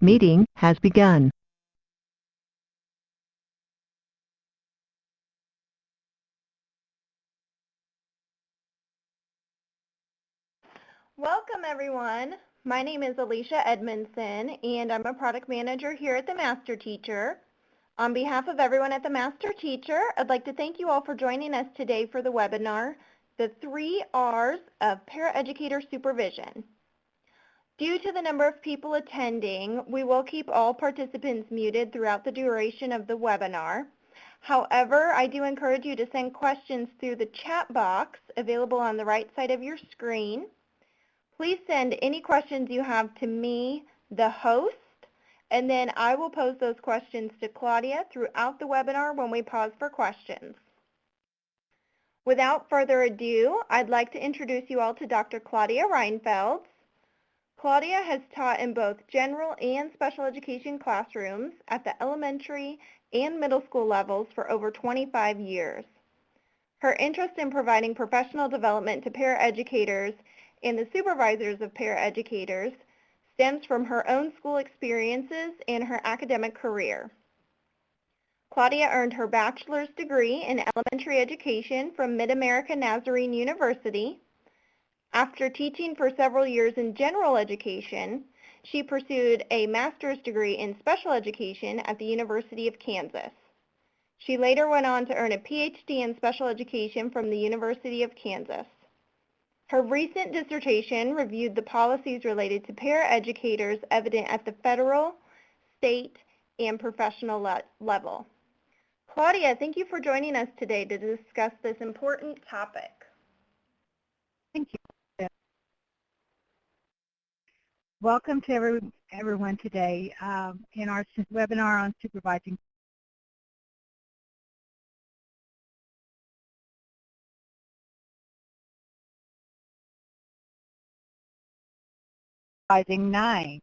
meeting has begun. Welcome everyone. My name is Alicia Edmondson and I'm a product manager here at the Master Teacher. On behalf of everyone at the Master Teacher, I'd like to thank you all for joining us today for the webinar, The 3 R's of Paraeducator Supervision. Due to the number of people attending, we will keep all participants muted throughout the duration of the webinar. However, I do encourage you to send questions through the chat box available on the right side of your screen. Please send any questions you have to me, the host, and then I will pose those questions to Claudia throughout the webinar when we pause for questions. Without further ado, I'd like to introduce you all to Dr. Claudia Reinfelds. Claudia has taught in both general and special education classrooms at the elementary and middle school levels for over 25 years. Her interest in providing professional development to paraeducators and the supervisors of paraeducators stems from her own school experiences and her academic career. Claudia earned her bachelor's degree in elementary education from Mid-America Nazarene University. After teaching for several years in general education, she pursued a master's degree in special education at the University of Kansas. She later went on to earn a PhD in special education from the University of Kansas. Her recent dissertation reviewed the policies related to paraeducators evident at the federal, state, and professional level. Claudia, thank you for joining us today to discuss this important topic. Thank you. Welcome to everyone today in our webinar on supervising nine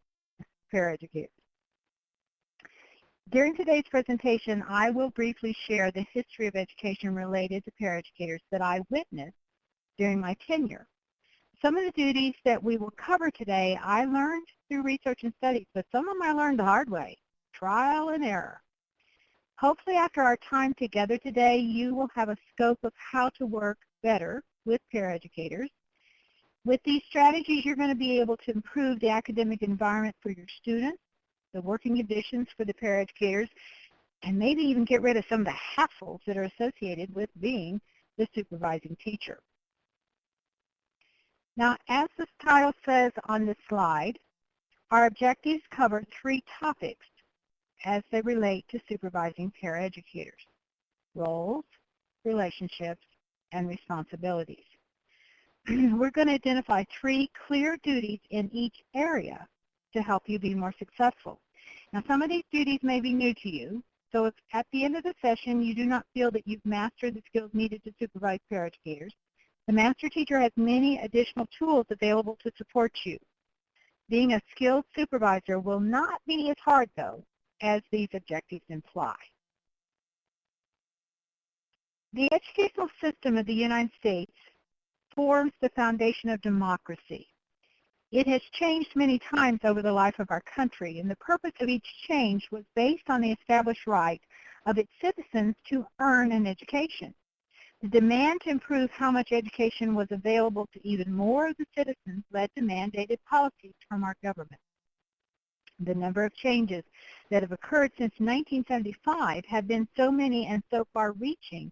paraeducators. During today's presentation, I will briefly share the history of education related to paraeducators that I witnessed during my tenure. Some of the duties that we will cover today I learned through research and studies, but some of them I learned the hard way, trial and error. Hopefully after our time together today, you will have a scope of how to work better with paraeducators. With these strategies, you're going to be able to improve the academic environment for your students, the working conditions for the paraeducators, and maybe even get rid of some of the hassles that are associated with being the supervising teacher. Now, as the title says on this slide, our objectives cover 3 topics as they relate to supervising paraeducators: roles, relationships, and responsibilities. We're going to identify 3 clear duties in each area to help you be more successful. Now, some of these duties may be new to you, so if at the end of the session you do not feel that you've mastered the skills needed to supervise paraeducators, the Master Teacher has many additional tools available to support you. Being a skilled supervisor will not be as hard, though, as these objectives imply. The educational system of the United States forms the foundation of democracy. It has changed many times over the life of our country, and the purpose of each change was based on the established right of its citizens to earn an education. The demand to improve how much education was available to even more of the citizens led to mandated policies from our government. The number of changes that have occurred since 1975 have been so many and so far-reaching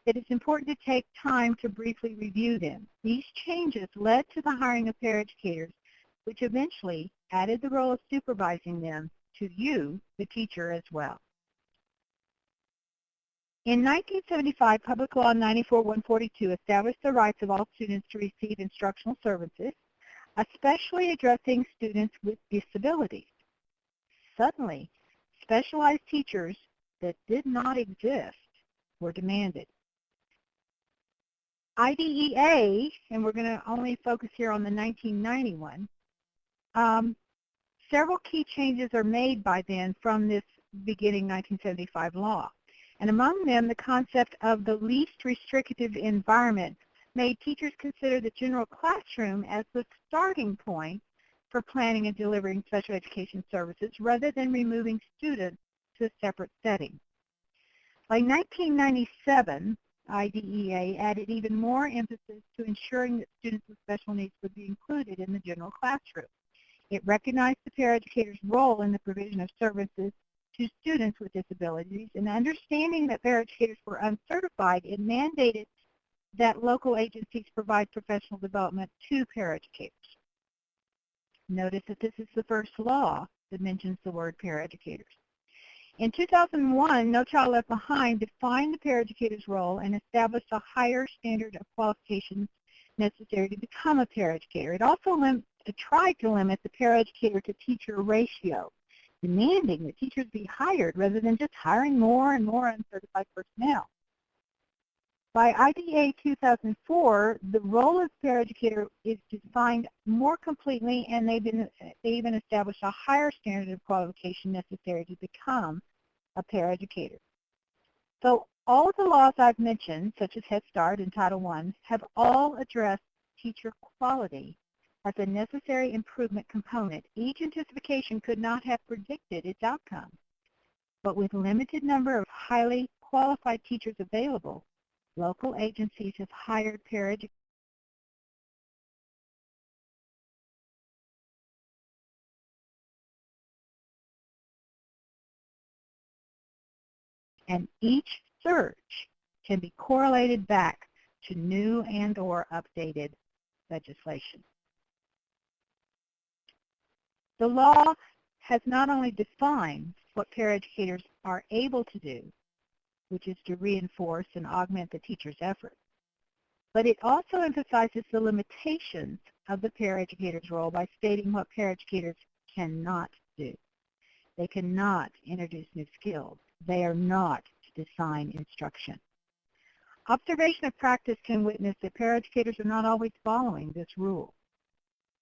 that it's important to take time to briefly review them. These changes led to the hiring of paraeducators, which eventually added the role of supervising them to you, the teacher, as well. In 1975, Public Law 94-142 established the rights of all students to receive instructional services, especially addressing students with disabilities. Suddenly, specialized teachers that did not exist were demanded. IDEA, and we're going to only focus here on the 1991, several key changes are made by then from this beginning 1975 law. And among them, the concept of the least restrictive environment made teachers consider the general classroom as the starting point for planning and delivering special education services rather than removing students to a separate setting. By 1997, IDEA added even more emphasis to ensuring that students with special needs would be included in the general classroom. It recognized the paraeducator's role in the provision of services to students with disabilities, and understanding that paraeducators were uncertified, it mandated that local agencies provide professional development to paraeducators. Notice that this is the first law that mentions the word paraeducators. In 2001, No Child Left Behind defined the paraeducator's role and established a higher standard of qualifications necessary to become a paraeducator. It also tried to limit the paraeducator to teacher ratio, demanding that teachers be hired rather than just hiring more and more uncertified personnel. By IDEA 2004, the role of paraeducator is defined more completely, and they even established a higher standard of qualification necessary to become a paraeducator. So all of the laws I've mentioned, such as Head Start and Title I, have all addressed teacher quality as a necessary improvement component. Each intensification could not have predicted its outcome, but with a limited number of highly qualified teachers available, local agencies have hired paraeducators, and each search can be correlated back to new and or updated legislation. The law has not only defined what paraeducators are able to do, which is to reinforce and augment the teacher's efforts, but it also emphasizes the limitations of the paraeducator's role by stating what paraeducators cannot do. They cannot introduce new skills. They are not to design instruction. Observation of practice can witness that paraeducators are not always following this rule.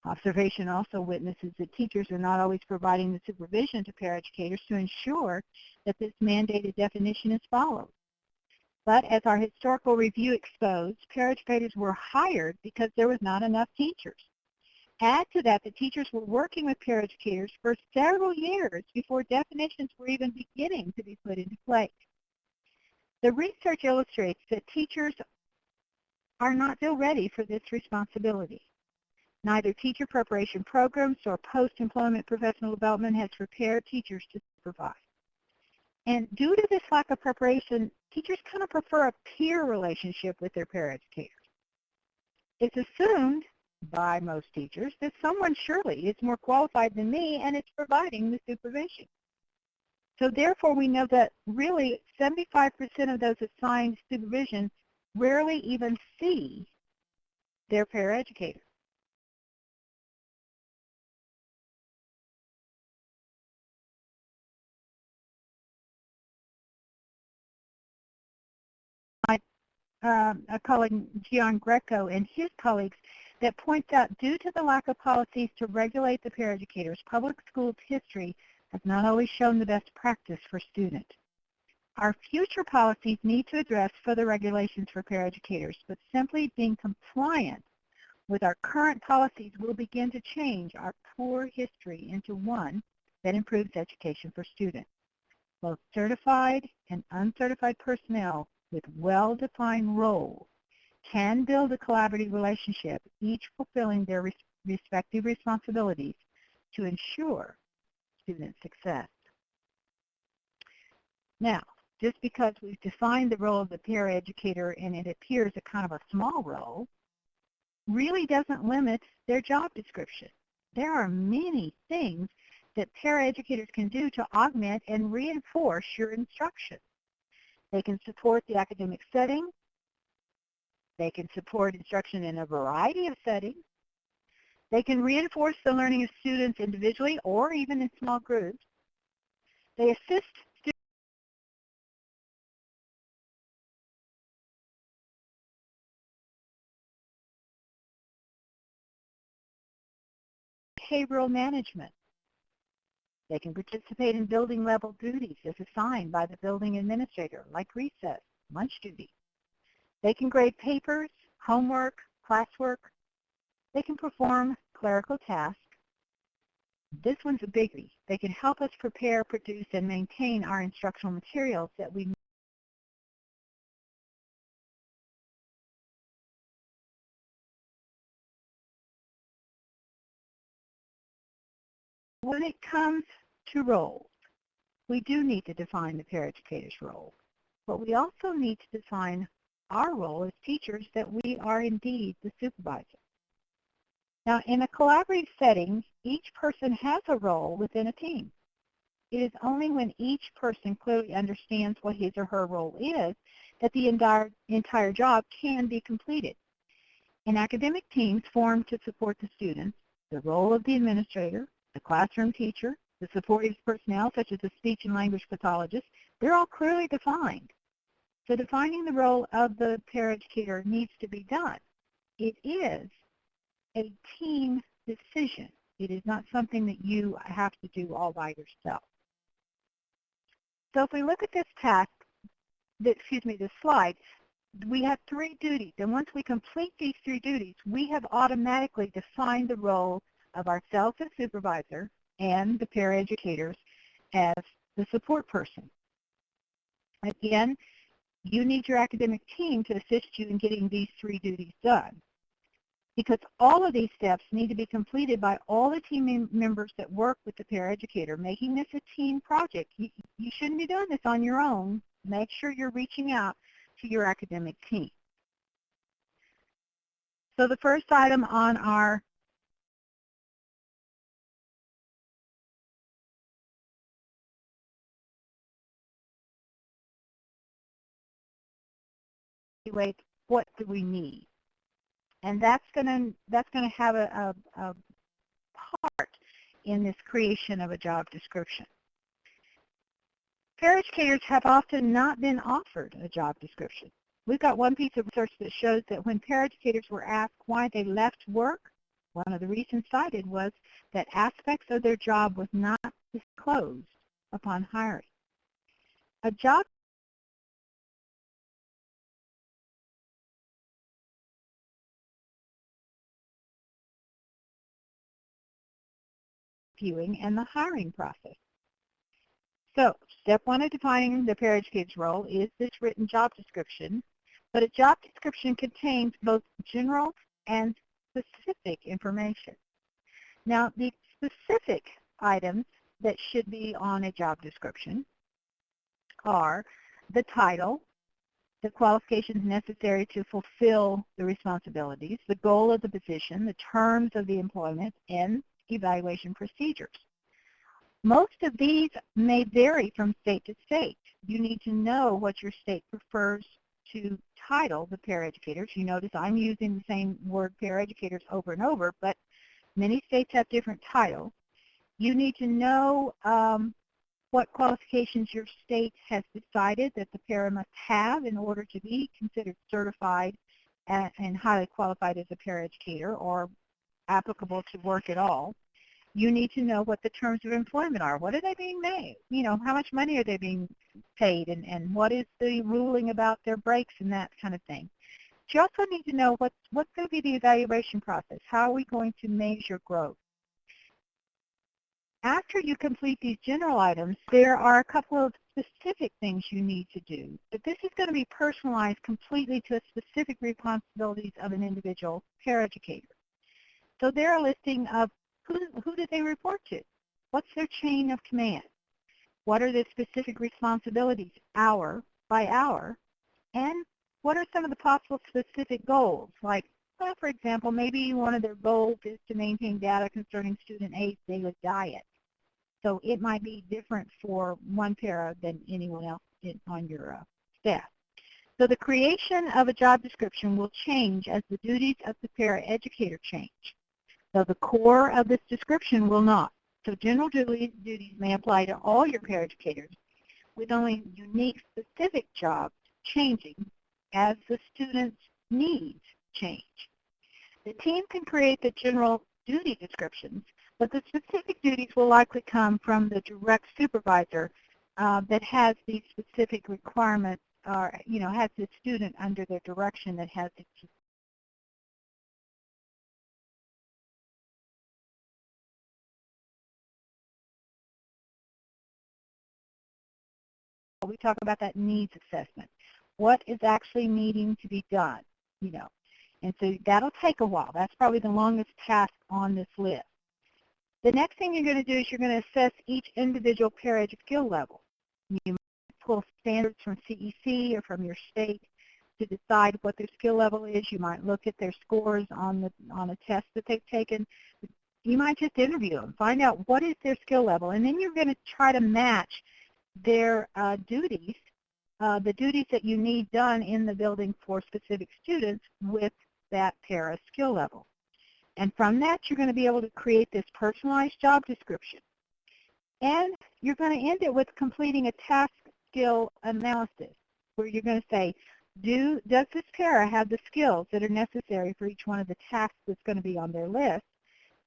Observation also witnesses that teachers are not always providing the supervision to paraeducators to ensure that this mandated definition is followed. But as our historical review exposed, paraeducators were hired because there was not enough teachers. Add to that, the teachers were working with paraeducators for several years before definitions were even beginning to be put into place. The research illustrates that teachers are not still ready for this responsibility. Neither teacher preparation programs or post-employment professional development has prepared teachers to supervise. And due to this lack of preparation, teachers kind of prefer a peer relationship with their paraeducators. It's assumed by most teachers that someone surely is more qualified than me and is providing the supervision. So therefore, we know that really 75% of those assigned supervision rarely even see their paraeducator. A colleague, Gian Greco, and his colleagues, that points out due to the lack of policies to regulate the paraeducators, public schools history has not always shown the best practice for students. Our future policies need to address further regulations for paraeducators, but simply being compliant with our current policies will begin to change our poor history into one that improves education for students. Both certified and uncertified personnel with well-defined roles can build a collaborative relationship, each fulfilling their respective responsibilities to ensure student success. Now, just because we've defined the role of the paraeducator and it appears a kind of a small role, really doesn't limit their job description. There are many things that paraeducators can do to augment and reinforce your instruction. They can support the academic setting. They can support instruction in a variety of settings. They can reinforce the learning of students individually or even in small groups. They assist behavioral management. They can participate in building level duties as assigned by the building administrator, like recess, lunch duty. They can grade papers, homework, classwork. They can perform clerical tasks. This one's a biggie. They can help us prepare, produce, and maintain our instructional materials that we When it comes to roles, we do need to define the paraeducator's role, but we also need to define our role as teachers, that we are indeed the supervisor. Now, in a collaborative setting, each person has a role within a team. It is only when each person clearly understands what his or her role is that the entire job can be completed. In academic teams formed to support the students, the role of the administrator, the classroom teacher, the supportive personnel such as the speech and language pathologist, they're all clearly defined. So defining the role of the paraeducator needs to be done. It is a team decision. It is not something that you have to do all by yourself. So if we look at this this slide, we have 3 duties, and once we complete these 3 duties, we have automatically defined the role of ourselves as supervisor and the paraeducators as the support person. Again, you need your academic team to assist you in getting these 3 duties done, because all of these steps need to be completed by all the team members that work with the paraeducator, making this a team project. You shouldn't be doing this on your own. Make sure you're reaching out to your academic team. So the first item on our evaluate, what do we need? And that's going to have a part in this creation of a job description. Paraeducators have often not been offered a job description. We've got one piece of research that shows that when paraeducators were asked why they left work, one of the reasons cited was that aspects of their job was not disclosed upon hiring. A job viewing and the hiring process. So, step 1 of defining the paraeducator's role is this written job description, but a job description contains both general and specific information. Now, the specific items that should be on a job description are the title, the qualifications necessary to fulfill the responsibilities, the goal of the position, the terms of the employment, and evaluation procedures. Most of these may vary from state to state. You need to know what your state prefers to title the paraeducators. You notice I'm using the same word paraeducators over and over, but many states have different titles. You need to know what qualifications your state has decided that the para must have in order to be considered certified and highly qualified as a paraeducator or applicable to work at all. You need to know what the terms of employment are. What are they being made? You know, how much money are they being paid, and what is the ruling about their breaks and that kind of thing. But you also need to know what's going to be the evaluation process. How are we going to measure growth? After you complete these general items, there are a couple of specific things you need to do. But this is going to be personalized completely to specific responsibilities of an individual paraeducator. So they're a listing of who do they report to? What's their chain of command? What are the specific responsibilities hour by hour? And what are some of the possible specific goals? Like, well, for example, maybe one of their goals is to maintain data concerning student A's daily diet. So it might be different for one para than anyone else on your staff. So the creation of a job description will change as the duties of the paraeducator change. So the core of this description will not. So general duties may apply to all your paraeducators, with only unique specific jobs changing as the student's needs change. The team can create the general duty descriptions, but the specific duties will likely come from the direct supervisor that has these specific requirements, or has the student under their direction that has the we talk about that needs assessment. What is actually needing to be done, you know? And so that'll take a while. That's probably the longest task on this list. The next thing you're going to do is you're going to assess each individual paraeducator skill level. You might pull standards from CEC or from your state to decide what their skill level is. You might look at their scores on a test that they've taken. You might just interview them, find out what is their skill level, and then you're going to try to match their duties, the duties that you need done in the building for specific students with that para skill level. And from that, you're going to be able to create this personalized job description. And you're going to end it with completing a task skill analysis, where you're going to say, does this para have the skills that are necessary for each one of the tasks that's going to be on their list?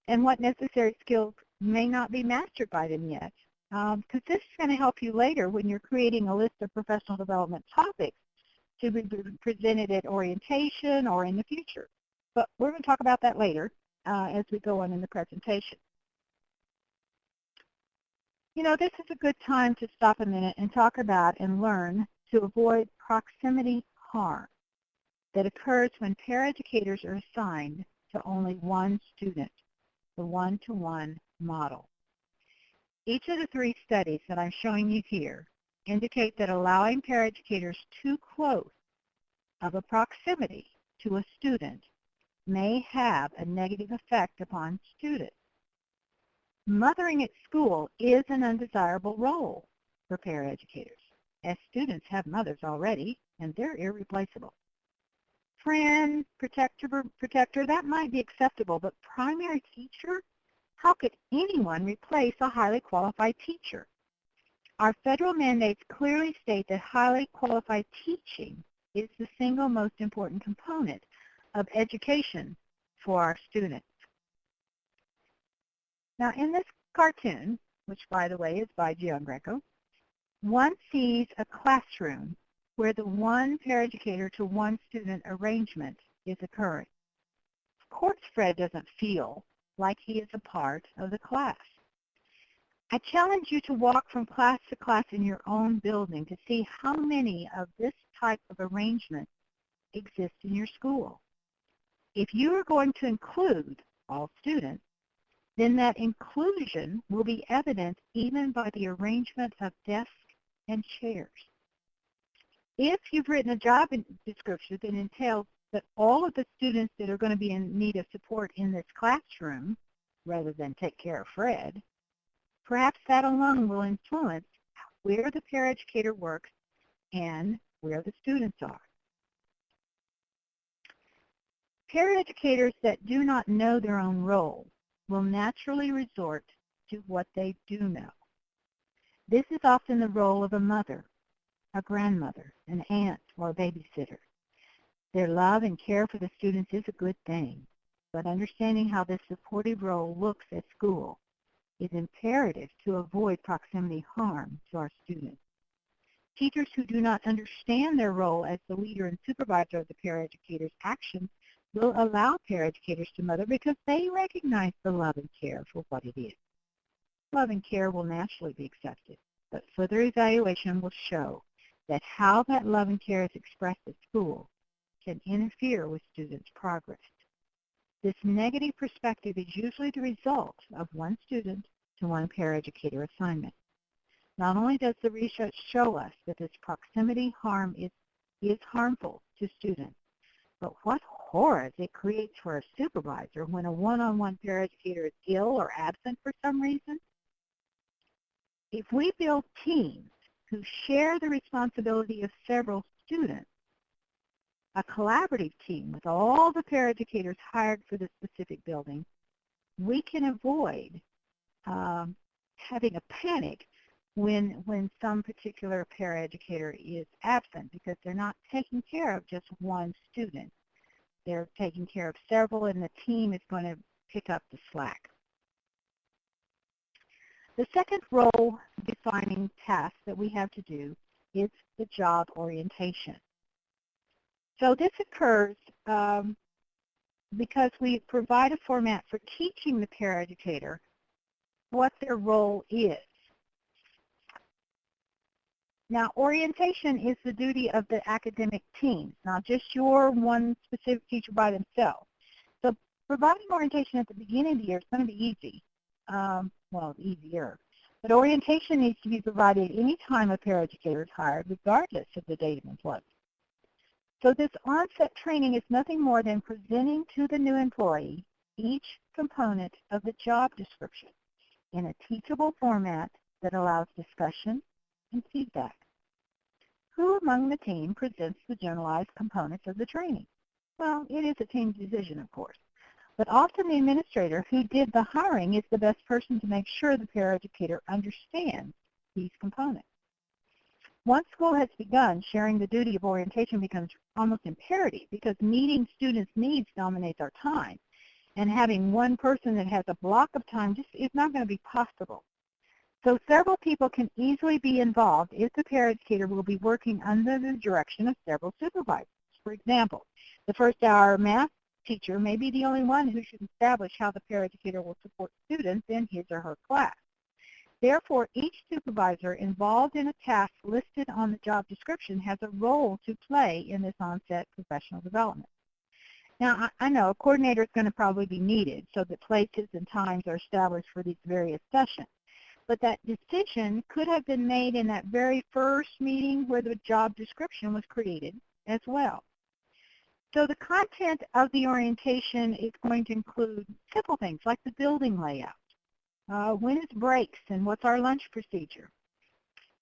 And what necessary skills may not be mastered by them yet. Because this is going to help you later when you're creating a list of professional development topics to be presented at orientation or in the future. But we're going to talk about that later as we go on in the presentation. You know, this is a good time to stop a minute and talk about and learn to avoid proximity harm that occurs when paraeducators are assigned to only one student, the one-to-one model. Each of the 3 studies that I'm showing you here indicate that allowing paraeducators too close of a proximity to a student may have a negative effect upon students. Mothering at school is an undesirable role for paraeducators, as students have mothers already, and they're irreplaceable. Friend, protector, that might be acceptable, but primary teacher? How could anyone replace a highly qualified teacher? Our federal mandates clearly state that highly qualified teaching is the single most important component of education for our students. Now, in this cartoon, which by the way is by Giangreco, one sees a classroom where the one paraeducator to one student arrangement is occurring. Of course, Fred doesn't feel like he is a part of the class. I challenge you to walk from class to class in your own building to see how many of this type of arrangement exist in your school. If you are going to include all students, then that inclusion will be evident even by the arrangement of desks and chairs. If you've written a job description that entails that all of the students that are going to be in need of support in this classroom, rather than take care of Fred, perhaps that alone will influence where the paraeducator works and where the students are. Paraeducators that do not know their own role will naturally resort to what they do know. This is often the role of a mother, a grandmother, an aunt, or a babysitter. Their love and care for the students is a good thing, but understanding how this supportive role looks at school is imperative to avoid proximity harm to our students. Teachers who do not understand their role as the leader and supervisor of the paraeducator's actions will allow paraeducators to mother because they recognize the love and care for what it is. Love and care will naturally be accepted, but further evaluation will show that how that love and care is expressed at school can interfere with students' progress. This negative perspective is usually the result of one student to one paraeducator assignment. Not only does the research show us that this proximity harm is harmful to students, but what horrors it creates for a supervisor when a one-on-one paraeducator is ill or absent for some reason. If we build teams who share the responsibility of several students, a collaborative team with all the paraeducators hired for the specific building, we can avoid having a panic when some particular paraeducator is absent because they're not taking care of just one student. They're taking care of several, and the team is going to pick up the slack. The second role-defining task that we have to do is the job orientation. So this occurs because we provide a format for teaching the paraeducator what their role is. Now, orientation is the duty of the academic team, not just your one specific teacher by themselves. So providing orientation at the beginning of the year is going to be easy, well, easier. But orientation needs to be provided any time a paraeducator is hired, regardless of the date of employment. So this onset training is nothing more than presenting to the new employee each component of the job description in a teachable format that allows discussion and feedback. Who among the team presents the generalized components of the training? Well, it is a team decision, of course. But often the administrator who did the hiring is the best person to make sure the paraeducator understands these components. Once school has begun, sharing the duty of orientation becomes almost imperative because meeting students' needs dominates our time. And having one person that has a block of time just is not going to be possible. So several people can easily be involved if the paraeducator will be working under the direction of several supervisors. For example, the first hour math teacher may be the only one who should establish how the paraeducator will support students in his or her class. Therefore, each supervisor involved in a task listed on the job description has a role to play in this onset professional development. Now, I know a coordinator is going to probably be needed so that places and times are established for these various sessions. But that decision could have been made in that very first meeting where the job description was created as well. So the content of the orientation is going to include simple things like the building layout. When is breaks and what's our lunch procedure?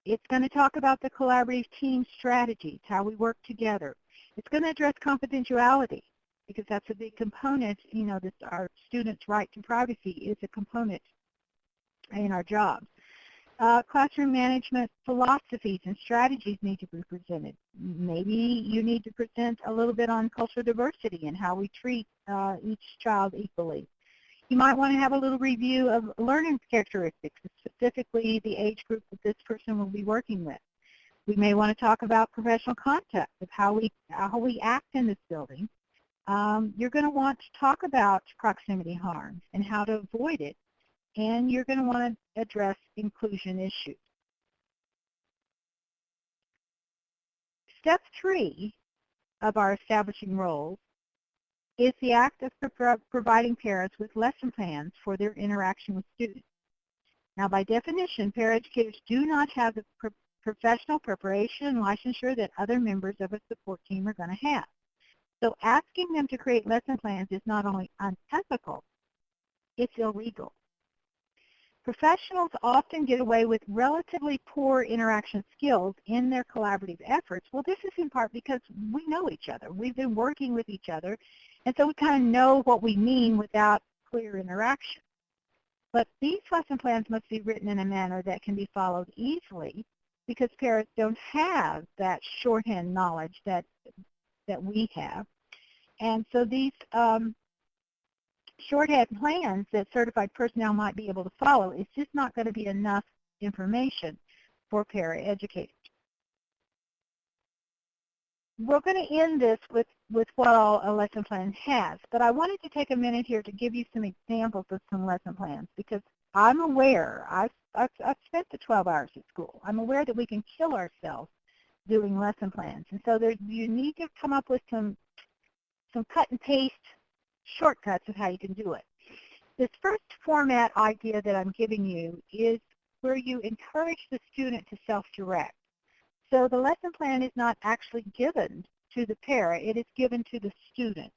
It's going to talk about the collaborative team strategies, how we work together. It's going to address confidentiality because that's a big component. You know, this, our students' right to privacy is a component in our jobs. Classroom management philosophies and strategies need to be presented. Maybe you need to present a little bit on cultural diversity and how we treat each child equally. You might want to have a little review of learning characteristics, specifically the age group that this person will be working with. We may want to talk about professional conduct, of how we act in this building. You're going to want to talk about proximity harm and how to avoid it. And you're going to want to address inclusion issues. Step 3 of our establishing roles is the act of providing parents with lesson plans for their interaction with students. Now, by definition, paraeducators do not have the professional preparation and licensure that other members of a support team are going to have. So asking them to create lesson plans is not only unethical, it's illegal. Professionals often get away with relatively poor interaction skills in their collaborative efforts. Well, this is in part because we know each other. We've been working with each other, and so we kind of know what we mean without clear interaction. But these lesson plans must be written in a manner that can be followed easily because parents don't have that shorthand knowledge that we have. And so these shorthand plans that certified personnel might be able to follow is just not going to be enough information for paraeducators. We're going to end this with what all a lesson plan has, but I wanted to take a minute here to give you some examples of some lesson plans because I'm aware, I've spent the 12 hours at school. I'm aware that we can kill ourselves doing lesson plans, and so you need to come up with some cut and paste shortcuts of how you can do it. This first format idea that I'm giving you is where you encourage the student to self-direct. So the lesson plan is not actually given to the para, it is given to the student.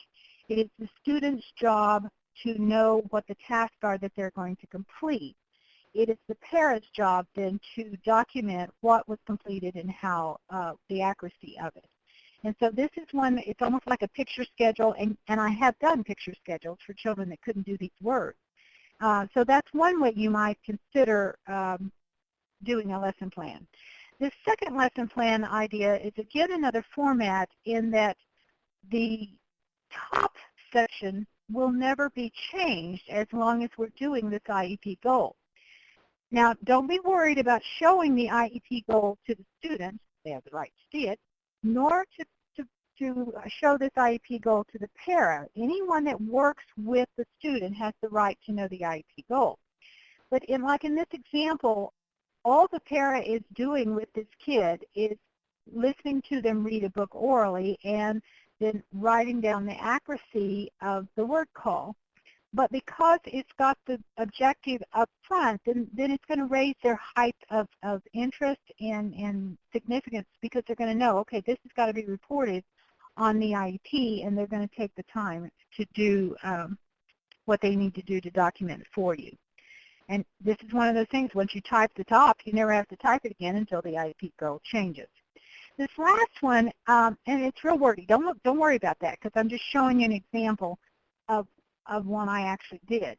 It is the student's job to know what the tasks are that they're going to complete. It is the para's job then to document what was completed and how the accuracy of it. And so this is one, it's almost like a picture schedule, and I have done picture schedules for children that couldn't do these words. So that's one way you might consider doing a lesson plan. This second lesson plan idea is again another format in that the top section will never be changed as long as we're doing this IEP goal. Now, don't be worried about showing the IEP goal to the students. They have the right to see it, nor to show this IEP goal to the para. Anyone that works with the student has the right to know the IEP goal. But like in this example, all the para is doing with this kid is listening to them read a book orally and then writing down the accuracy of the word call. But because it's got the objective up front, then it's going to raise their height of interest and significance, because they're going to know, okay, this has got to be reported on the IEP, and they're going to take the time to do what they need to do to document it for you. And this is one of those things, once you type the top, you never have to type it again until the IEP goal changes. This last one, and it's real wordy. Don't worry about that, because I'm just showing you an example of one I actually did.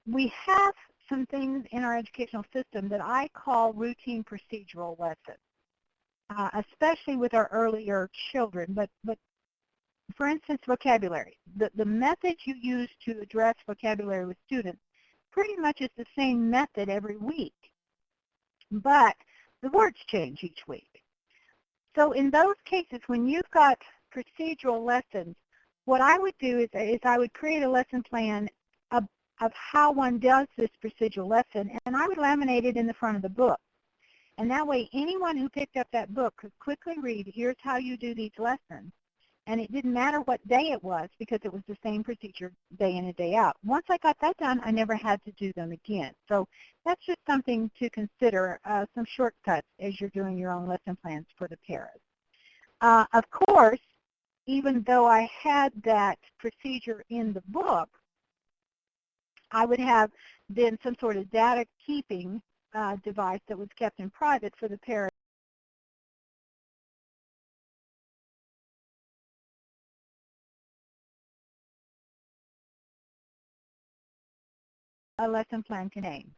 We have some things in our educational system that I call routine procedural lessons, especially with our earlier children. But for instance, vocabulary. The method you use to address vocabulary with students pretty much is the same method every week, but the words change each week. So in those cases, when you've got procedural lessons, what I would do is I would create a lesson plan of how one does this procedural lesson, and I would laminate it in the front of the book. And that way, anyone who picked up that book could quickly read, here's how you do these lessons. And it didn't matter what day it was, because it was the same procedure day in and day out. Once I got that done, I never had to do them again. So that's just something to consider, some shortcuts as you're doing your own lesson plans for the paras. Of course, even though I had that procedure in the book, I would have then some sort of data keeping device that was kept in private for the para. A lesson plan contains.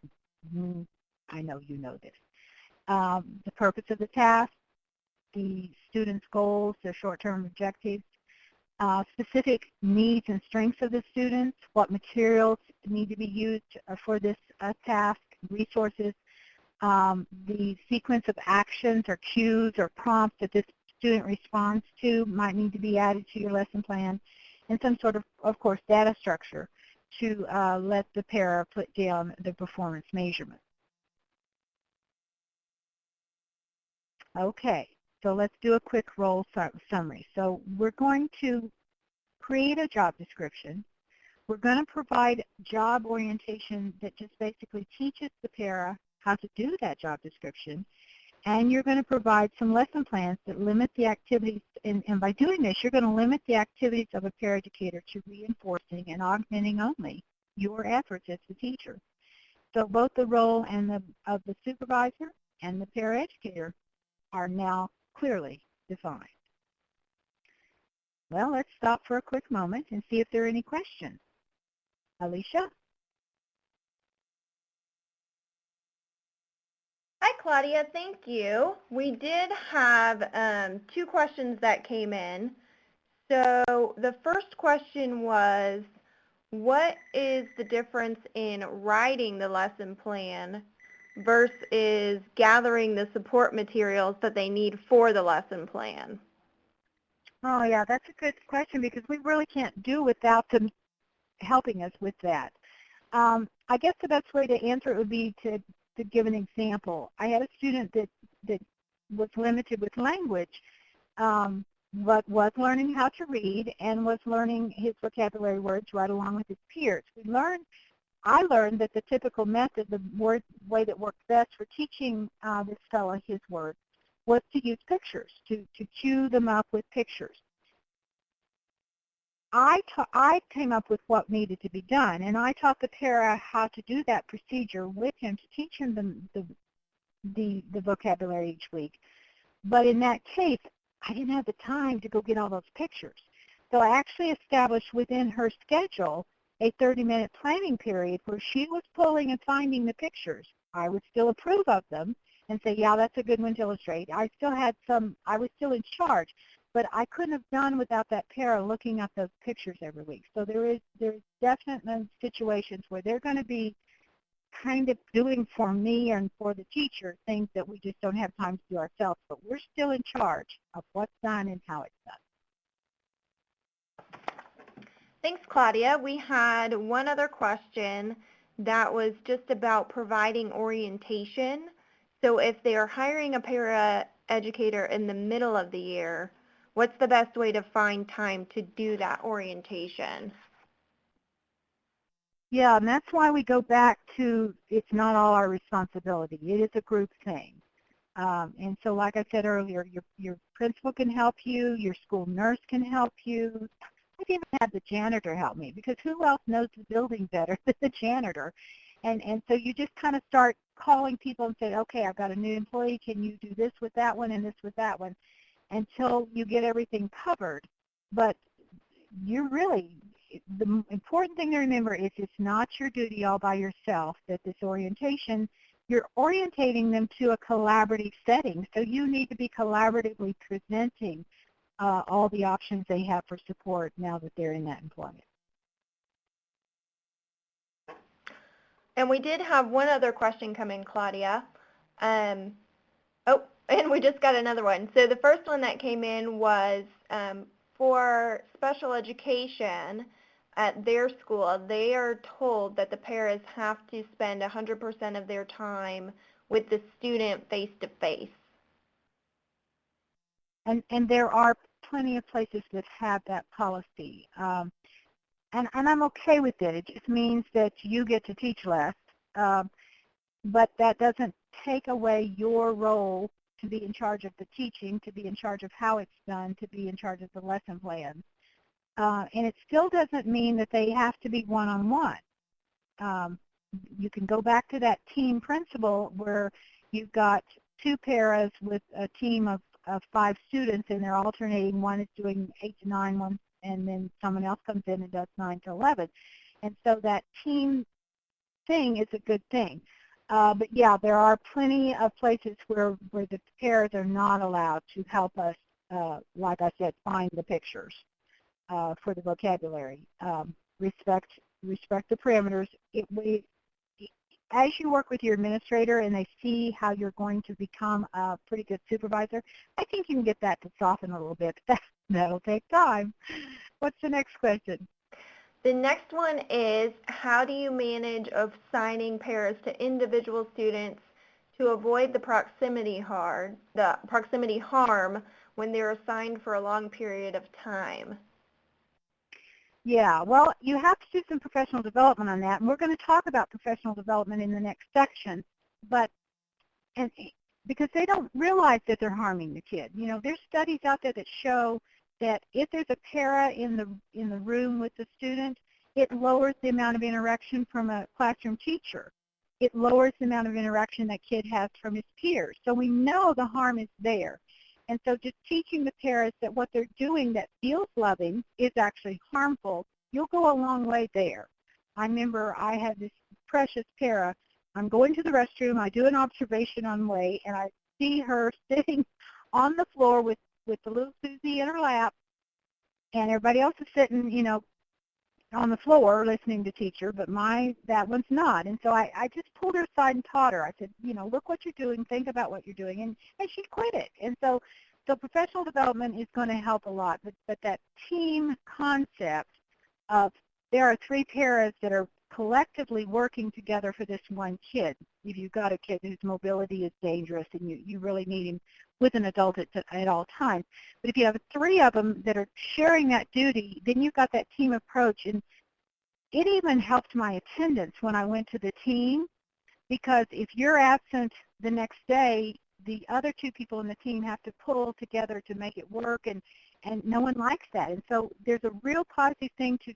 I know you know this. The purpose of the task, the student's goals, their short-term objectives, specific needs and strengths of the students, what materials need to be used for this task, resources, the sequence of actions or cues or prompts that this student responds to might need to be added to your lesson plan, and some sort of course, data structure to let the para put down the performance measurement. Okay, so let's do a quick role summary. So we're going to create a job description. We're going to provide job orientation that just basically teaches the para how to do that job description. And you're going to provide some lesson plans that limit the activities, and by doing this, you're going to limit the activities of a paraeducator to reinforcing and augmenting only your efforts as the teacher. So both the role of the supervisor and the paraeducator are now clearly defined. Well, let's stop for a quick moment and see if there are any questions. Alicia? Hi, Claudia. Thank you. We did have 2 questions that came in. So the first question was, what is the difference in writing the lesson plan versus gathering the support materials that they need for the lesson plan? Oh, yeah, that's a good question, because we really can't do without them helping us with that. I guess the best way to answer it would be to give an example. I had a student that was limited with language, but was learning how to read and was learning his vocabulary words right along with his peers. I learned that the typical method, the way that worked best for teaching this fellow his words, was to use pictures, to cue them up with pictures. I came up with what needed to be done, and I taught the para how to do that procedure with him to teach him the vocabulary each week. But in that case, I didn't have the time to go get all those pictures. So I actually established within her schedule a 30-minute planning period where she was pulling and finding the pictures. I would still approve of them and say, yeah, that's a good one to illustrate. I was still in charge, but I couldn't have done without that para looking up those pictures every week. So there's definitely situations where they're going to be kind of doing for me and for the teacher things that we just don't have time to do ourselves, but we're still in charge of what's done and how it's done. Thanks, Claudia. We had one other question. that was just about providing orientation. So if they're hiring a paraeducator in the middle of the year, what's the best way to find time to do that orientation? Yeah, and that's why we go back to it's not all our responsibility. It is a group thing. And so like I said earlier, your principal can help you, your school nurse can help you. I've even had the janitor help me because who else knows the building better than the janitor? And so you just kind of start calling people and say, okay, I've got a new employee. Can you do this with that one and this with that one until you get everything covered? But you're really, the important thing to remember is it's not your duty all by yourself, that this orientation, you're orientating them to a collaborative setting. So you need to be collaboratively presenting all the options they have for support now that they're in that employment. And we did have one other question come in, Claudia. Oh, and we just got another one. So the first one that came in was for special education at their school, they are told that the paras have to spend 100% of their time with the student face-to-face. And there are plenty of places that have that policy. And I'm okay with it. It just means that you get to teach less. But that doesn't take away your role to be in charge of the teaching, to be in charge of how it's done, to be in charge of the lesson plans. And it still doesn't mean that they have to be one-on-one. You can go back to that team principle where you've got two paras with a team of 5 students, and they're alternating. One is doing 8 to 9, one, and then someone else comes in and does 9 to 11. And so that team thing is a good thing. But yeah, there are plenty of places where the paras are not allowed to help us, like I said, find the pictures for the vocabulary. Respect the parameters. As you work with your administrator and they see how you're going to become a pretty good supervisor, I think you can get that to soften a little bit. That'll take time. What's the next question? The next one is, how do you manage assigning paras to individual students to avoid the proximity harm when they're assigned for a long period of time? Yeah, well, you have to do some professional development on that, and we're going to talk about professional development in the next section. But because they don't realize that they're harming the kid. You know, there's studies out there that show that if there's a para in the room with the student, it lowers the amount of interaction from a classroom teacher. It lowers the amount of interaction that kid has from his peers. So we know the harm is there. And so just teaching the parents that what they're doing that feels loving is actually harmful, you'll go a long way there. I remember I had this precious para. I'm going to the restroom, I do an observation on the way, and I see her sitting on the floor with the little Susie in her lap, and everybody else is sitting, you know, on the floor listening to teacher, but that one's not. And so I just pulled her aside and taught her. I said, you know, look what you're doing, think about what you're doing, and she quit it. And so professional development is going to help a lot, but that team concept of there are 3 paras that are collectively working together for this one kid. If you've got a kid whose mobility is dangerous and you really need him with an adult at all times. But if you have 3 of them that are sharing that duty, then you've got that team approach. And it even helped my attendance when I went to the team, because if you're absent the next day, the other 2 people in the team have to pull together to make it work, and no one likes that. And so there's a real positive thing to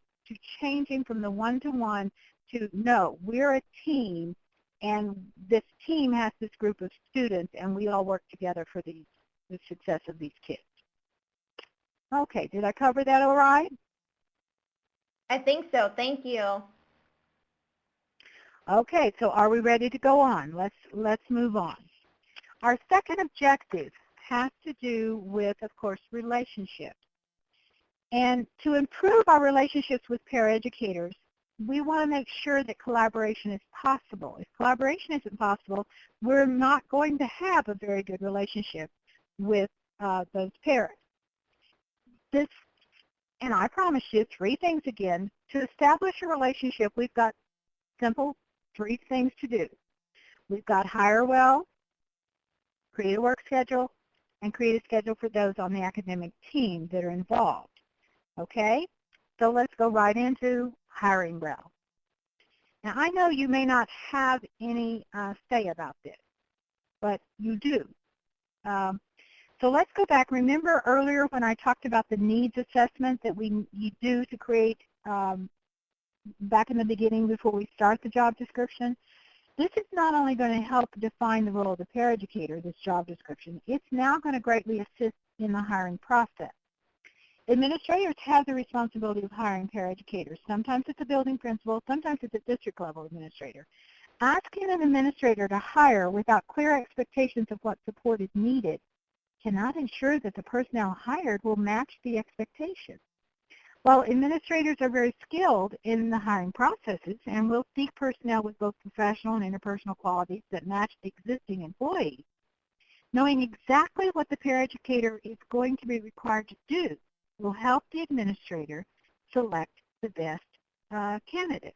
changing from the one-to-one to, no, we're a team, and this team has this group of students, and we all work together for the success of these kids. Okay, did I cover that all right? I think so. Thank you. Okay, so are we ready to go on? Let's move on. Our second objective has to do with, of course, relationships. And to improve our relationships with paraeducators, we want to make sure that collaboration is possible. If collaboration isn't possible, we're not going to have a very good relationship with those paras. And I promise you 3 things again. To establish a relationship, we've got simple three things to do. We've got hire well, create a work schedule, and create a schedule for those on the academic team that are involved. Okay? So let's go right into hiring well. Now, I know you may not have any say about this, but you do. So let's go back. Remember earlier when I talked about the needs assessment that you do to create back in the beginning before we start the job description? This is not only going to help define the role of the paraeducator, this job description, it's now going to greatly assist in the hiring process. Administrators have the responsibility of hiring paraeducators. Sometimes it's a building principal, sometimes it's a district level administrator. Asking an administrator to hire without clear expectations of what support is needed cannot ensure that the personnel hired will match the expectations. While administrators are very skilled in the hiring processes and will seek personnel with both professional and interpersonal qualities that match the existing employees, knowing exactly what the paraeducator is going to be required to do will help the administrator select the best candidate.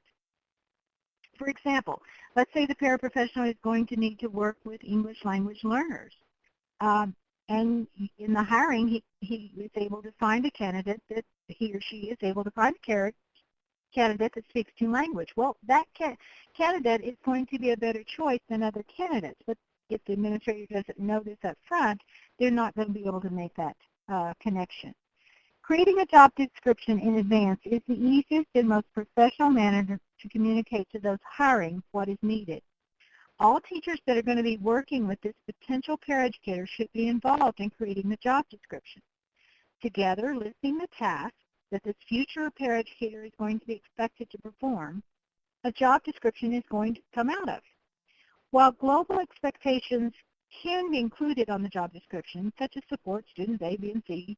For example, let's say the paraprofessional is going to need to work with English language learners. And in the hiring, he is able to find a candidate that he or she is able to find a candidate that speaks two language. Well, that candidate is going to be a better choice than other candidates. But if the administrator doesn't know this up front, they're not going to be able to make that connection. Creating a job description in advance is the easiest and most professional manner to communicate to those hiring what is needed. All teachers that are going to be working with this potential paraeducator should be involved in creating the job description. Together, listing the tasks that this future paraeducator is going to be expected to perform, a job description is going to come out of. While global expectations can be included on the job description, such as support students A, B, and C,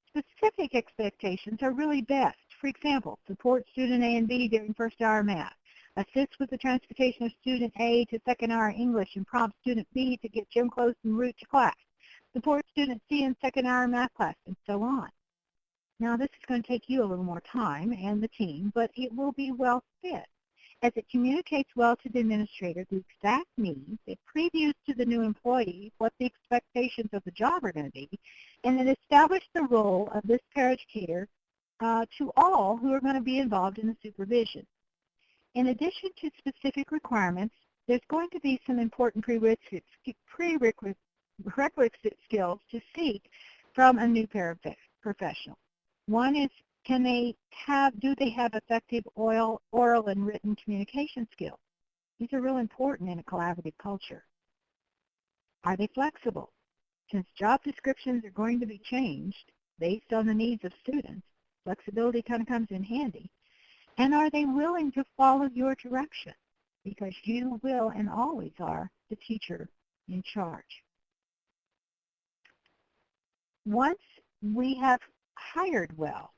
specific expectations are really best. For example, support student A and B during first hour math. Assist with the transportation of student A to second hour English and prompt student B to get gym clothes en route to class. Support student C in second hour math class, and so on. Now, this is going to take you a little more time and the team, but it will be well fit, as it communicates well to the administrator the exact needs, it previews to the new employee what the expectations of the job are going to be, and it establishes the role of this paraeducator to all who are going to be involved in the supervision. In addition to specific requirements, there's going to be some important prerequisite skills to seek from a new paraprofessional. One is, do they have effective oral and written communication skills? These are real important in a collaborative culture. Are they flexible? Since job descriptions are going to be changed based on the needs of students, flexibility kind of comes in handy. And are they willing to follow your direction? Because you will and always are the teacher in charge. Once we have hired well,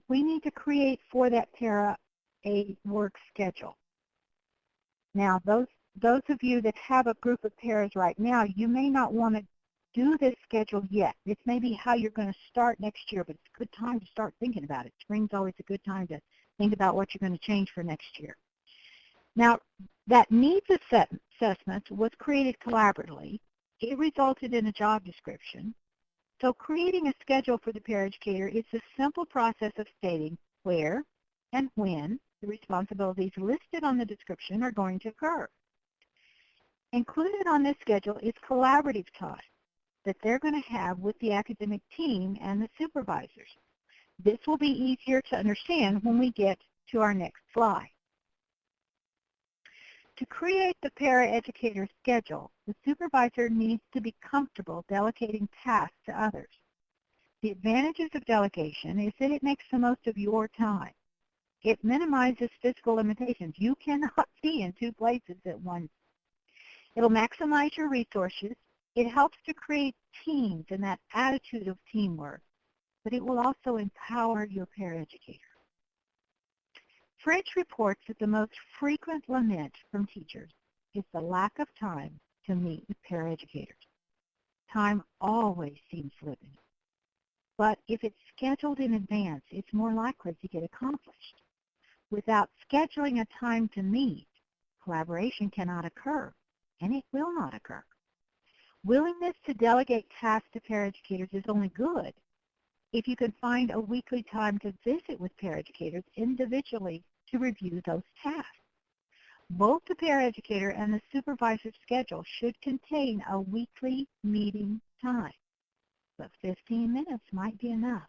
we need to create for that para a work schedule. Now, those of you that have a group of paras right now, you may not want to do this schedule yet. This may be how you're going to start next year, but it's a good time to start thinking about it. Spring's always a good time to think about what you're going to change for next year. Now, that needs assessment was created collaboratively. It resulted in a job description. So creating a schedule for the paraeducator is the simple process of stating where and when the responsibilities listed on the description are going to occur. Included on this schedule is collaborative time that they're going to have with the academic team and the supervisors. This will be easier to understand when we get to our next slide. To create the paraeducator schedule, the supervisor needs to be comfortable delegating tasks to others. The advantages of delegation is that it makes the most of your time. It minimizes physical limitations. You cannot be in two places at once. It'll maximize your resources. It helps to create teams and that attitude of teamwork, but it will also empower your paraeducator. French reports that the most frequent lament from teachers is the lack of time to meet with paraeducators. Time always seems limited, but if it's scheduled in advance, it's more likely to get accomplished. Without scheduling a time to meet, collaboration cannot occur, and it will not occur. Willingness to delegate tasks to paraeducators is only good if you can find a weekly time to visit with paraeducators individually to review those tasks. Both the paraeducator and the supervisor's schedule should contain a weekly meeting time, but 15 minutes might be enough.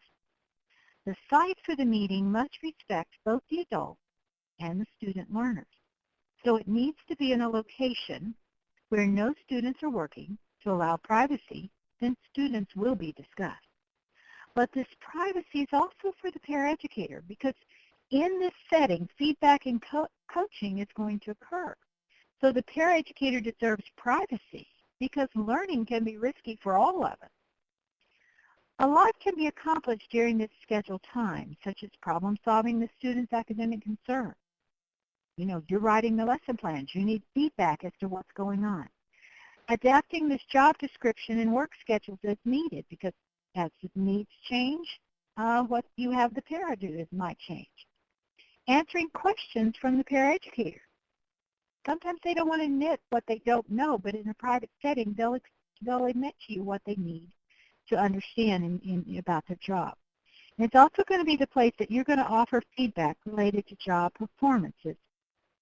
The site for the meeting must respect both the adult and the student learners, so it needs to be in a location where no students are working to allow privacy, since students will be discussed. But this privacy is also for the paraeducator, because in this setting, feedback and coaching is going to occur. So the paraeducator deserves privacy, because learning can be risky for all of us. A lot can be accomplished during this scheduled time, such as problem solving the student's academic concerns. You're writing the lesson plans. You need feedback as to what's going on. Adapting this job description and work schedules as needed, because as the needs change, what you have the para do might change. Answering questions from the paraeducator. Sometimes they don't want to admit what they don't know, but in a private setting, they'll admit to you what they need to understand about their job. And it's also going to be the place that you're going to offer feedback related to job performances,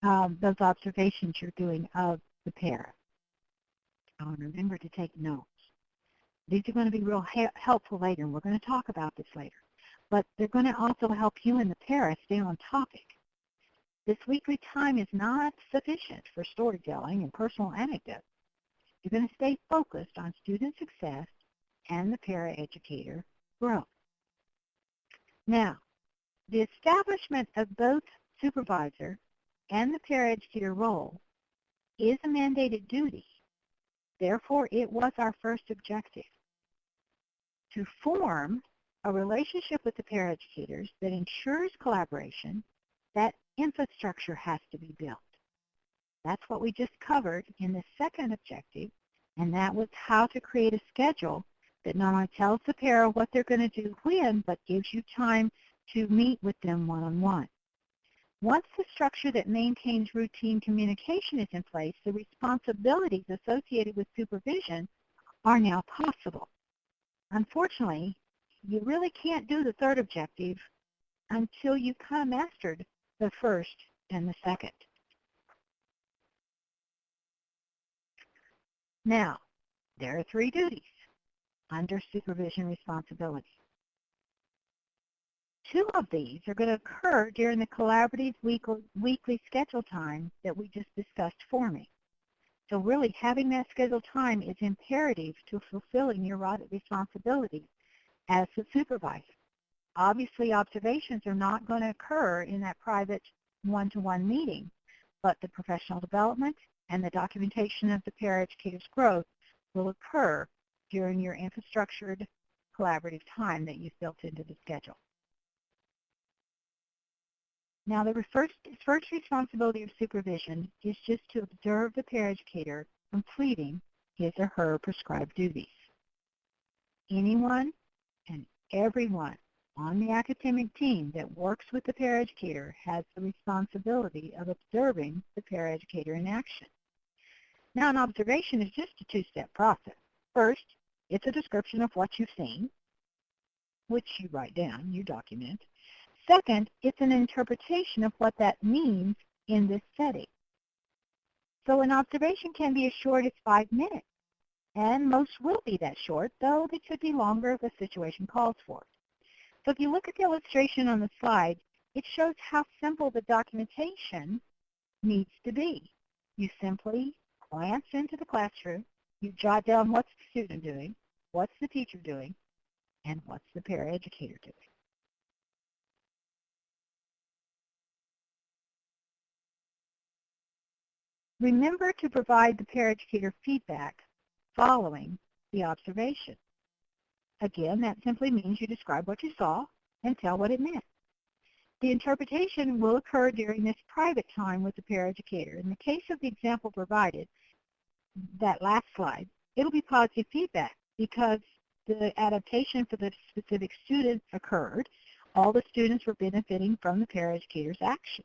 those observations you're doing of the para. Remember to take notes. These are going to be real helpful later, and we're going to talk about this later. But they're going to also help you and the para stay on topic. This weekly time is not sufficient for storytelling and personal anecdotes. You're going to stay focused on student success and the paraeducator growth. Now, the establishment of both supervisor and the paraeducator role is a mandated duty. Therefore, it was our first objective. To form a relationship with the paraeducators that ensures collaboration, that infrastructure has to be built. That's what we just covered in the second objective, and that was how to create a schedule that not only tells the para what they're going to do when, but gives you time to meet with them one-on-one. Once the structure that maintains routine communication is in place, the responsibilities associated with supervision are now possible. Unfortunately, you really can't do the third objective until you've kind of mastered the first and the second. Now, there are 3 duties under supervision responsibility. 2 of these are going to occur during the collaborative weekly schedule time that we just discussed forming. So really, having that scheduled time is imperative to fulfilling your responsibilities as the supervisor. Obviously, observations are not going to occur in that private one-to-one meeting, but the professional development and the documentation of the paraeducator's growth will occur during your infrastructured collaborative time that you've built into the schedule. Now, the first responsibility of supervision is just to observe the paraeducator completing his or her prescribed duties. Anyone and everyone on the academic team that works with the paraeducator has the responsibility of observing the paraeducator in action. Now, an observation is just a 2-step process. First, it's a description of what you've seen, which you write down, you document. Second, it's an interpretation of what that means in this setting. So an observation can be as short as 5 minutes, and most will be that short, though they could be longer if the situation calls for it. So if you look at the illustration on the slide, it shows how simple the documentation needs to be. You simply glance into the classroom, you jot down what's the student doing, what's the teacher doing, and what's the paraeducator doing. Remember to provide the paraeducator feedback following the observation. Again, that simply means you describe what you saw and tell what it meant. The interpretation will occur during this private time with the paraeducator. In the case of the example provided, that last slide, it'll be positive feedback because the adaptation for the specific student occurred. All the students were benefiting from the paraeducator's action.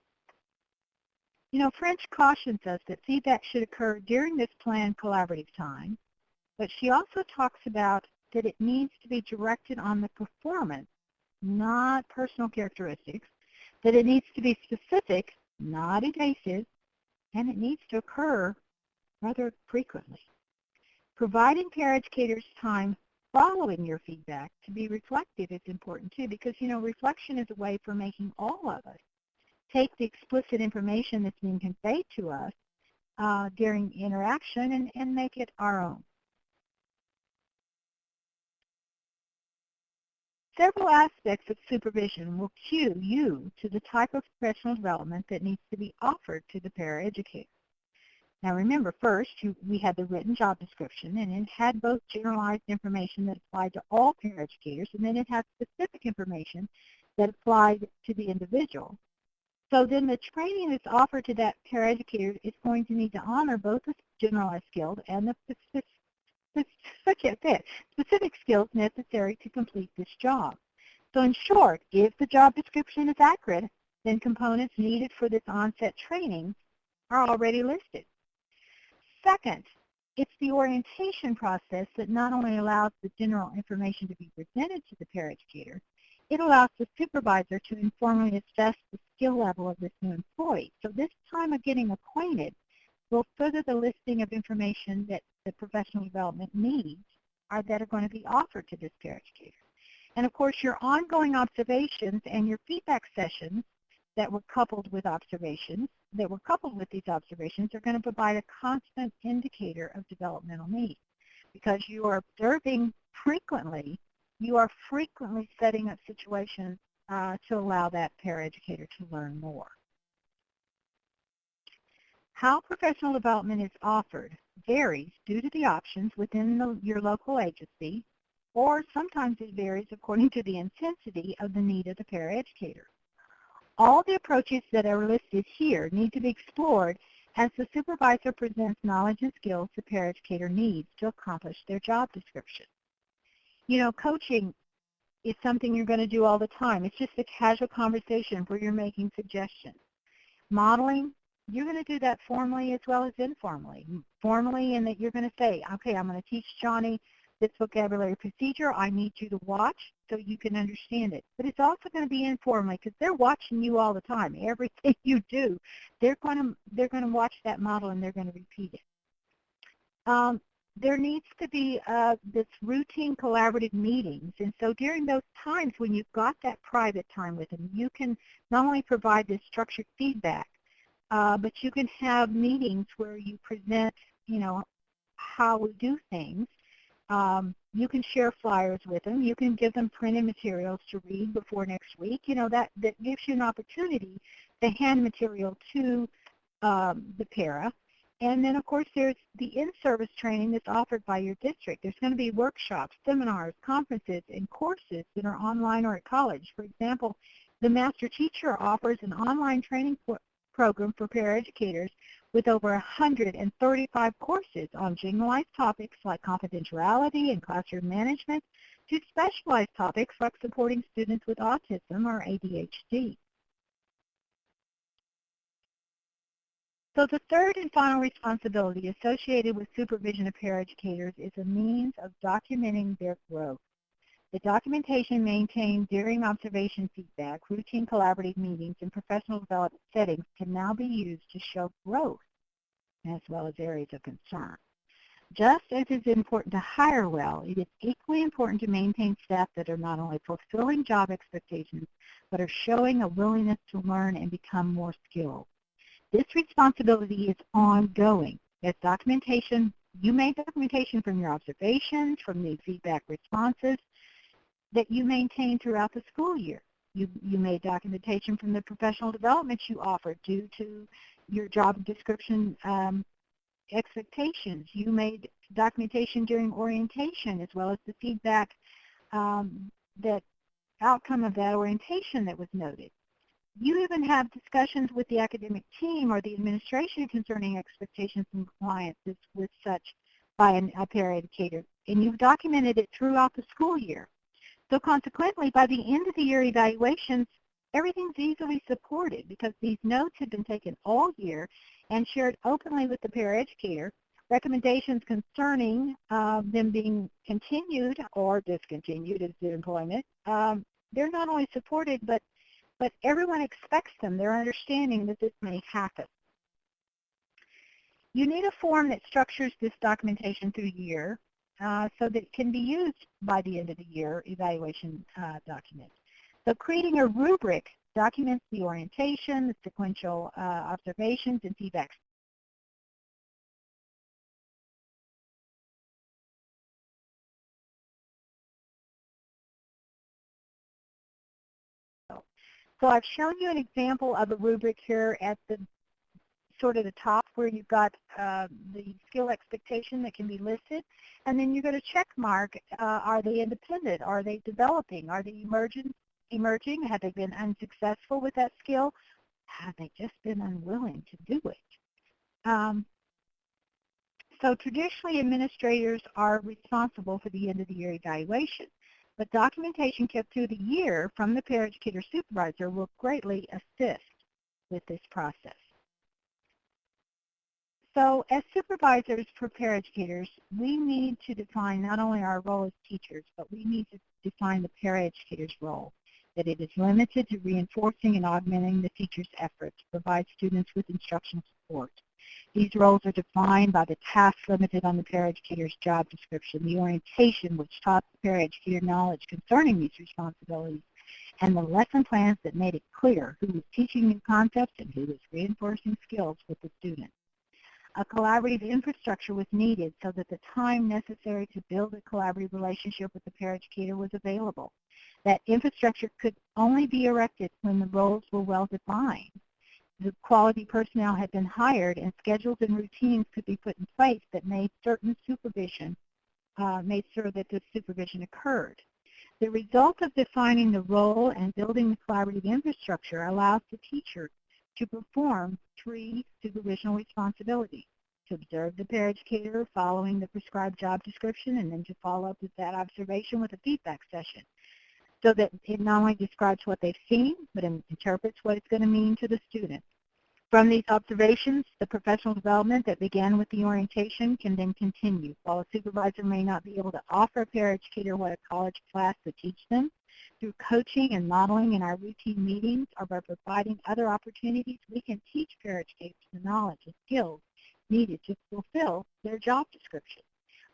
You know, French cautions us that feedback should occur during this planned collaborative time, but she also talks about that it needs to be directed on the performance, not personal characteristics, that it needs to be specific, not evasive, and it needs to occur rather frequently. Providing paraeducators time following your feedback to be reflective is important too, because, you know, reflection is a way for making all of us take the explicit information that's being conveyed to us during interaction and make it our own. Several aspects of supervision will cue you to the type of professional development that needs to be offered to the paraeducator. Now remember, first, we had the written job description, and it had both generalized information that applied to all paraeducators, and then it had specific information that applied to the individual. So then the training that's offered to that paraeducator is going to need to honor both the generalized skills and the specific skills necessary to complete this job. So in short, if the job description is accurate, then components needed for this onset training are already listed. Second, it's the orientation process that not only allows the general information to be presented to the paraeducator, it allows the supervisor to informally assess the skill level of this new employee. So this time of getting acquainted will further the listing of information that the professional development needs that are going to be offered to this paraeducator. And of course, your ongoing observations and your feedback sessions that were coupled with these observations are going to provide a constant indicator of developmental needs. Because you are observing frequently, you are frequently setting up situations to allow that paraeducator to learn more. How professional development is offered varies due to the options within your local agency, or sometimes it varies according to the intensity of the need of the paraeducator. All the approaches that are listed here need to be explored as the supervisor presents knowledge and skills the paraeducator needs to accomplish their job description. You know, coaching is something you're going to do all the time. It's just a casual conversation where you're making suggestions. Modeling, you're going to do that formally as well as informally. Formally in that you're going to say, okay, I'm going to teach Johnny this vocabulary procedure. I need you to watch so you can understand it. But it's also going to be informally because they're watching you all the time. Everything you do, they're going to watch that model and they're going to repeat it. There needs to be this routine collaborative meetings. And so during those times when you've got that private time with them, you can not only provide this structured feedback, but you can have meetings where you present, you know, how we do things. You can share flyers with them. You can give them printed materials to read before next week. You know, that gives you an opportunity to hand material to the para. And then, of course, there's the in-service training that's offered by your district. There's going to be workshops, seminars, conferences, and courses that are online or at college. For example, the Master Teacher offers an online training program for paraeducators with over 135 courses on generalized topics like confidentiality and classroom management to specialized topics like supporting students with autism or ADHD. So the third and final responsibility associated with supervision of paraeducators is a means of documenting their growth. The documentation maintained during observation feedback, routine collaborative meetings, and professional development settings can now be used to show growth as well as areas of concern. Just as it's important to hire well, it is equally important to maintain staff that are not only fulfilling job expectations, but are showing a willingness to learn and become more skilled. This responsibility is ongoing. As documentation, you made documentation from your observations, from the feedback responses that you maintain throughout the school year. You made documentation from the professional development you offered due to your job description expectations. You made documentation during orientation as well as the feedback that outcome of that orientation that was noted. You even have discussions with the academic team or the administration concerning expectations and compliances with such by a paraeducator, and you've documented it throughout the school year. So consequently, by the end of the year evaluations, everything's easily supported because these notes had been taken all year and shared openly with the paraeducator. Recommendations concerning them being continued or discontinued as their employment, they're not only supported, but everyone expects them. They're understanding that this may happen. You need a form that structures this documentation through the year so that it can be used by the end of the year evaluation document. So creating a rubric documents the orientation, the sequential observations, and feedback. So I've shown you an example of a rubric here at the sort of the top where you've got the skill expectation that can be listed, and then you're going to check mark, are they independent, are they developing, are they emerging, have they been unsuccessful with that skill, have they just been unwilling to do it. So traditionally administrators are responsible for the end of the year evaluation, but documentation kept through the year from the paraeducator supervisor will greatly assist with this process. So as supervisors for paraeducators, we need to define not only our role as teachers, but we need to define the paraeducator's role, that it is limited to reinforcing and augmenting the teacher's efforts to provide students with instructional support. These roles are defined by the tasks limited on the paraeducator's job description, the orientation which taught the paraeducator knowledge concerning these responsibilities, and the lesson plans that made it clear who was teaching new concepts and who was reinforcing skills with the students. A collaborative infrastructure was needed so that the time necessary to build a collaborative relationship with the paraeducator was available. That infrastructure could only be erected when the roles were well defined. The quality personnel had been hired and schedules and routines could be put in place that made certain supervision, made sure that the supervision occurred. The result of defining the role and building the collaborative infrastructure allows the teacher to perform 3 supervisional responsibilities: to observe the paraeducator following the prescribed job description, and then to follow up with that observation with a feedback session, so that it not only describes what they've seen, but interprets what it's going to mean to the student. From these observations, the professional development that began with the orientation can then continue. While a supervisor may not be able to offer a paraeducator what a college class would teach them, through coaching and modeling in our routine meetings or by providing other opportunities, we can teach paraeducators the knowledge and skills needed to fulfill their job description.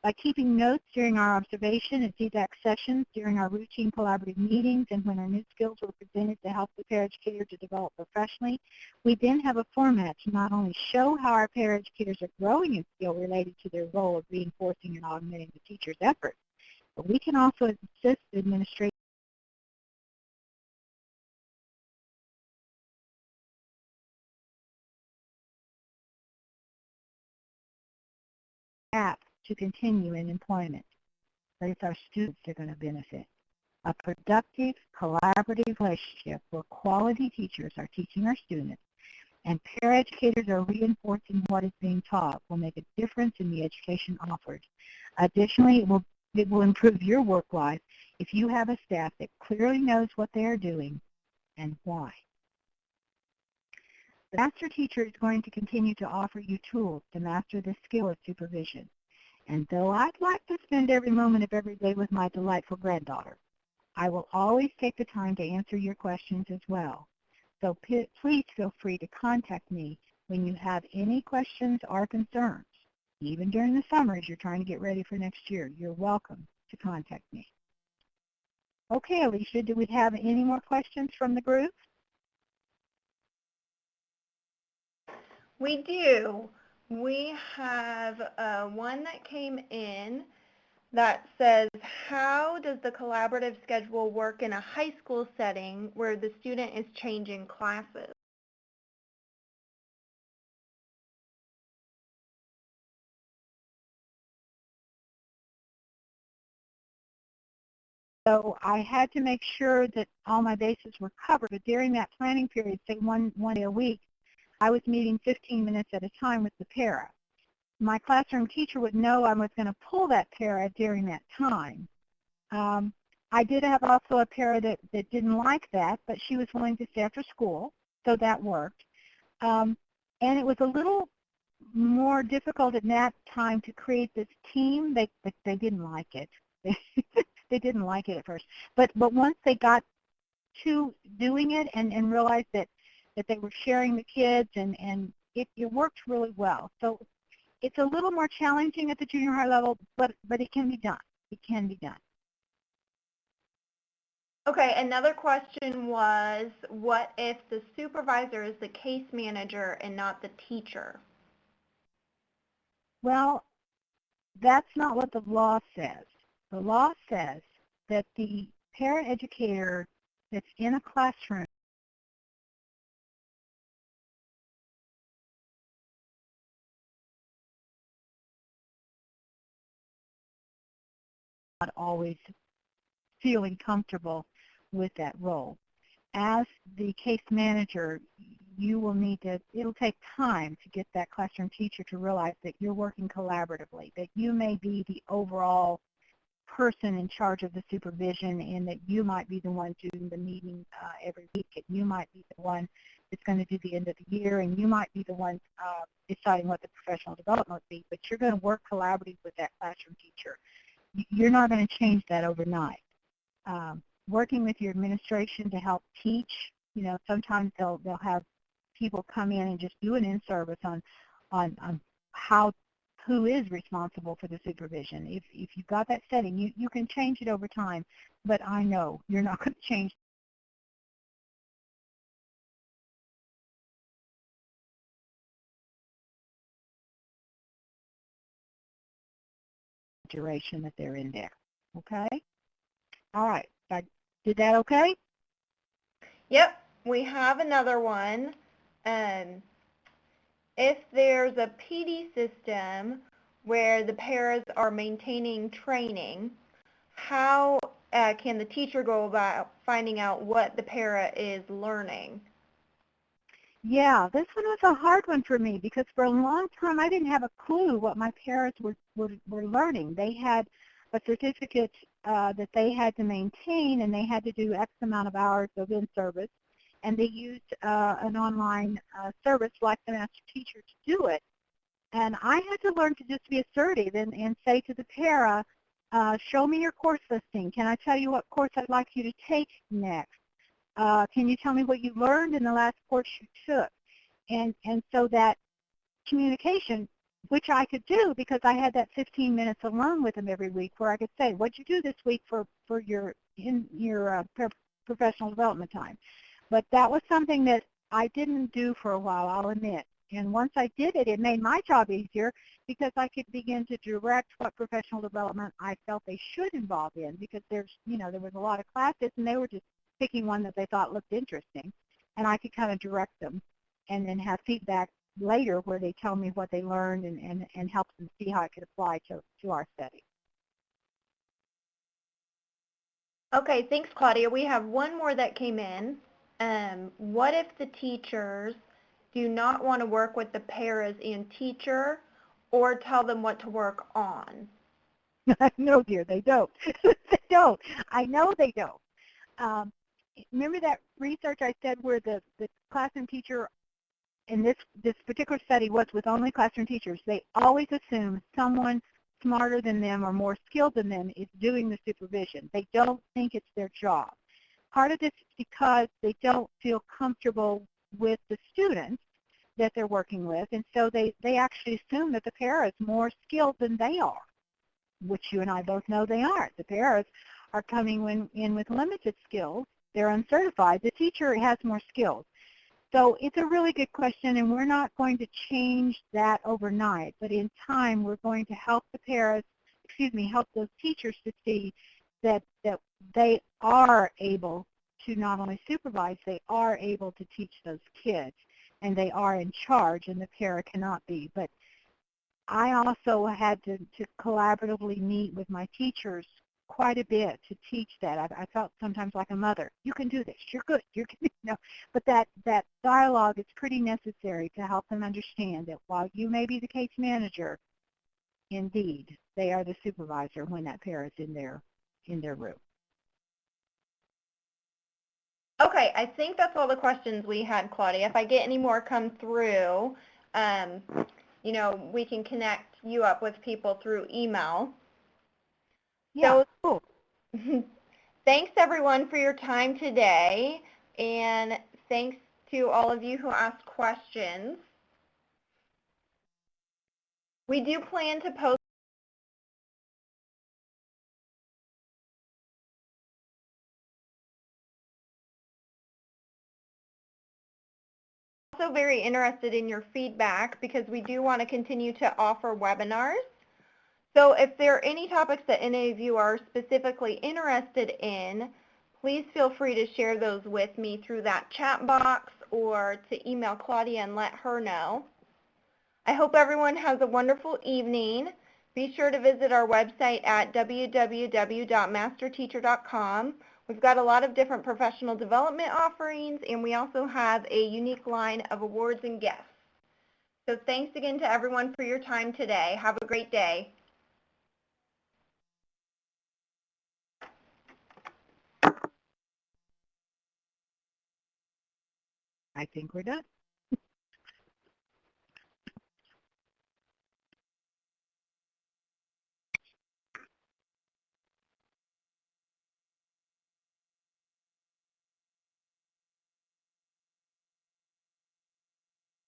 By keeping notes during our observation and feedback sessions, during our routine collaborative meetings, and when our new skills were presented to help the paraeducator to develop professionally, we then have a format to not only show how our paraeducators are growing in skill related to their role of reinforcing and augmenting the teacher's efforts, but we can also assist the administration to continue in employment. But it's our students that are going to benefit. A productive, collaborative relationship where quality teachers are teaching our students and paraeducators are reinforcing what is being taught will make a difference in the education offered. Additionally, it will improve your work life if you have a staff that clearly knows what they are doing and why. The master teacher is going to continue to offer you tools to master the skill of supervision. And though I'd like to spend every moment of every day with my delightful granddaughter, I will always take the time to answer your questions as well. So please feel free to contact me when you have any questions or concerns. Even during the summer as you're trying to get ready for next year, you're welcome to contact me. Okay, Alicia, do we have any more questions from the group? We do. We have one that came in that says, how does the collaborative schedule work in a high school setting where the student is changing classes? So I had to make sure that all my bases were covered. But during that planning period, say one day a week, I was meeting 15 minutes at a time with the para. My classroom teacher would know I was going to pull that para during that time. I did have also a para that didn't like that, but she was willing to stay after school, so that worked. Um, and it was a little more difficult at that time to create this team. They didn't like it. They didn't like it at first. But once they got to doing it and realized that they were sharing the kids and it worked really well. So it's a little more challenging at the junior high level, but it can be done. It can be done. Okay, another question was, what if the supervisor is the case manager and not the teacher? Well, that's not what the law says. The law says that the parent educator that's in a classroom not always feeling comfortable with that role. As the case manager, you will need to, it'll take time to get that classroom teacher to realize that you're working collaboratively, that you may be the overall person in charge of the supervision and that you might be the one doing the meeting every week, and you might be the one that's going to do the end of the year, and you might be the one deciding what the professional development would be, but you're going to work collaboratively with that classroom teacher. You're not going to change that overnight. Working with your administration to help teach, sometimes they'll have people come in and just do an in-service on how who is responsible for the supervision. If you've got that setting, you can change it over time, but I know you're not going to change the duration that they're in there. Okay? All right. Did that okay? Yep, we have another one. Um, if there's a PD system where the paras are maintaining training, how can the teacher go about finding out what the para is learning? Yeah, this one was a hard one for me because for a long time I didn't have a clue what my parents were learning. They had a certificate that they had to maintain, and they had to do X amount of hours of in-service, and they used an online service like the master teacher to do it. And I had to learn to just be assertive and say to the para, show me your course listing. Can I tell you what course I'd like you to take next? Can you tell me what you learned in the last course you took? And so that communication, which I could do because I had that 15 minutes alone with them every week where I could say, what'd you do this week for your professional development time? But that was something that I didn't do for a while, I'll admit. And once I did it, it made my job easier because I could begin to direct what professional development I felt they should involve in, because there was a lot of classes and they were just picking one that they thought looked interesting, and I could kind of direct them and then have feedback later where they tell me what they learned and help them see how it could apply to our study. Okay, thanks, Claudia. We have one more that came in. What if the teachers do not want to work with the paras and teacher or tell them what to work on? No, dear, they don't. They don't. I know they don't. Um, Remember that research I said where the classroom teacher in this particular study was with only classroom teachers? They always assume someone smarter than them or more skilled than them is doing the supervision. They don't think it's their job. Part of this is because they don't feel comfortable with the students that they're working with, and so they actually assume that the para is more skilled than they are, which you and I both know they aren't. The paras are coming in with limited skills. They're uncertified. The teacher has more skills. So it's a really good question, and we're not going to change that overnight, but in time we're going to help the paras, help those teachers to see that they are able to not only supervise, they are able to teach those kids, and they are in charge, and the para cannot be. But I also had to collaboratively meet with my teachers quite a bit to teach that. I felt sometimes like a mother. You can do this. You're good. You're good. But that dialogue is pretty necessary to help them understand that while you may be the case manager, indeed, they are the supervisor when that parent's in their room. Okay, I think that's all the questions we had, Claudia. If I get any more come through, um, we can connect you up with people through email. Yeah, So cool. thanks everyone for your time today, and thanks to all of you who asked questions. We do plan to post also very interested in your feedback because we do want to continue to offer webinars. So if there are any topics that any of you are specifically interested in, please feel free to share those with me through that chat box or to email Claudia and let her know. I hope everyone has a wonderful evening. Be sure to visit our website at www.masterteacher.com. We've got a lot of different professional development offerings, and we also have a unique line of awards and gifts. So thanks again to everyone for your time today. Have a great day. I think we're done.